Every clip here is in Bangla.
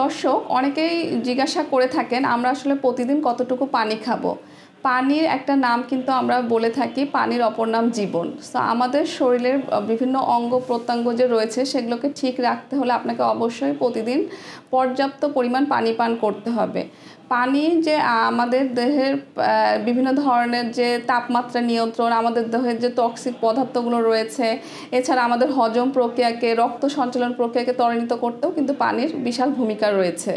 দর্শক অনেকেই জিজ্ঞাসা করে থাকেন আমরা আসলে প্রতিদিন কতটুকু পানি খাবো। পানির একটা নাম কিন্তু আমরা বলে থাকি, পানির অপর নাম জীবন। সো আমাদের শরীরের বিভিন্ন অঙ্গ প্রত্যঙ্গ যে রয়েছে সেগুলোকে ঠিক রাখতে হলে আপনাকে অবশ্যই প্রতিদিন পর্যাপ্ত পরিমাণ পানি পান করতে হবে। পানি যে আমাদের দেহের বিভিন্ন ধরনের যে তাপমাত্রা নিয়ন্ত্রণ, আমাদের দেহের যে টক্সিক পদার্থগুলো রয়েছে, এছাড়া আমাদের হজম প্রক্রিয়াকে, রক্ত সঞ্চালন প্রক্রিয়াকে ত্বরান্বিত করতেও কিন্তু পানির বিশাল ভূমিকা রয়েছে।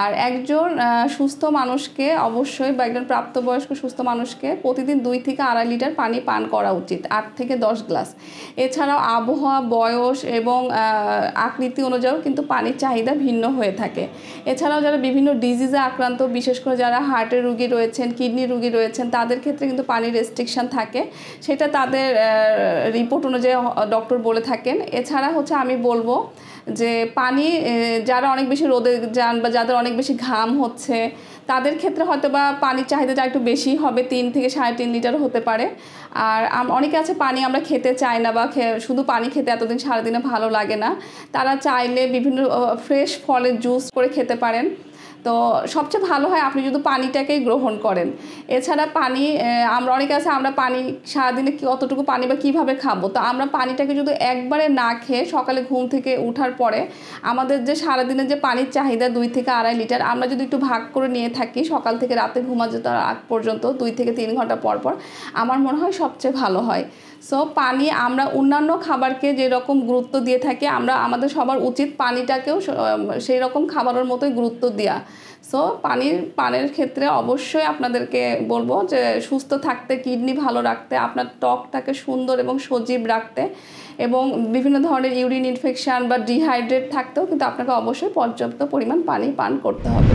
আর একজন সুস্থ মানুষকে অবশ্যই বা একজন প্রাপ্তবয়স্ক সুস্থ মানুষকে প্রতিদিন 2 থেকে 2.5 লিটার পানি পান করা উচিত, 8 থেকে 10 গ্লাস। এছাড়াও আবহাওয়া, বয়স এবং আকৃতি অনুযায়ীও কিন্তু পানির চাহিদা ভিন্ন হয়ে থাকে। এছাড়াও যারা বিভিন্ন ডিজিজে আক্রান্ত, বিশেষ করে যারা হার্টের রোগী রয়েছেন, কিডনি রোগী রয়েছেন, তাদের ক্ষেত্রে কিন্তু পানির রেস্ট্রিকশন থাকে, সেটা তাদের রিপোর্ট অনুযায়ী ডক্টর বলে থাকেন। এছাড়া আমি বলবো যে পানি যারা অনেক বেশি রোদে যান বা যাদের অনেক বেশি ঘাম হচ্ছে তাদের ক্ষেত্রে হয়তো বা পানির চাহিদাটা একটু বেশি হবে, 3 থেকে 3.5 লিটার হতে পারে। আর অনেকে আছে পানি আমরা খেতে চাই না বা শুধু পানি খেতে এতদিন সারাদিনে ভালো লাগে না, তারা চাইলে বিভিন্ন ফ্রেশ ফলের জুস করে খেতে পারেন। তো সবচেয়ে ভালো হয় আপনি যদি পানিটাকেই গ্রহণ করেন। এছাড়া পানি আমরা অনেকে আছে আমরা পানি সারাদিনে কতটুকু পানি বা কীভাবে খাবো, তো আমরা পানিটাকে যদি একবারে না খেয়ে সকালে ঘুম থেকে ওঠার পরে আমাদের যে সারাদিনে যে পানির চাহিদা 2 থেকে 2.5 লিটার আমরা যদি একটু ভাগ করে নিয়ে থাকি সকাল থেকে রাতে ঘুমা যেতে আগ পর্যন্ত 2 থেকে 3 ঘন্টা পর পর, আমার মনে হয় সবচেয়ে ভালো হয়। সো পানি আমরা অন্যান্য খাবারকে যেরকম গুরুত্ব দিয়ে থাকি আমরা আমাদের সবার উচিত পানিটাকেও সেই রকম খাবারের মতোই গুরুত্ব দেওয়া। সো পানির ক্ষেত্রে অবশ্যই আপনাদেরকে বলবো যে সুস্থ থাকতে, কিডনি ভালো রাখতে, আপনার ত্বকটাকে সুন্দর এবং সজীব রাখতে এবং বিভিন্ন ধরনের ইউরিন ইনফেকশন বা ডিহাইড্রেট থাকতেও কিন্তু আপনাকে অবশ্যই পর্যাপ্ত পরিমাণ পানি পান করতে হবে।